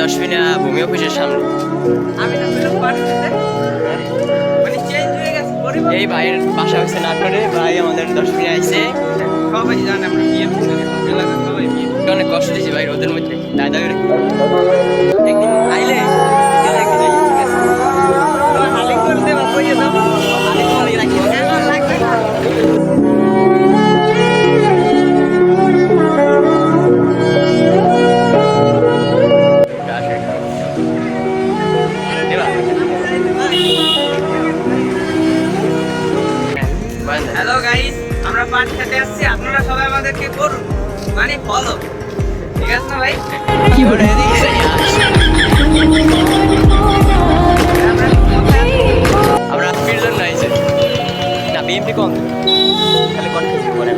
দশমিনা ভূমি অফিসের সামনে। আমি তো পেলাম পাঠিয়েছে মানে চেঞ্জ হয়ে গেছে পরিবার এই ভাইয়ের বাসা হচ্ছে নাটোরে। ভাই আমাদের দশমিনা আইছে। সবাই জানে আমরা বিয়ে করতে এলাকার সবাই বিয়ে অনেক কষ্ট দিয়েছি ভাই রোদের মধ্যে। দাদা একদিন আইলে একদিন আইলে, ঠিক আছে? তোমার হালি করে দেবা কইয়ে দাও আমি তোমার লাগে রাখি। আমার লাগবে না হ্যালো গাইস আমরা পান খেতে আসছি আপনারা সবাই আমাদেরকে করুন মানে ফলো ঠিক আছে না ভাই কি করে এদিকে আমরা ফির জন্য আইছে না বিএমপি কম খালি কট করে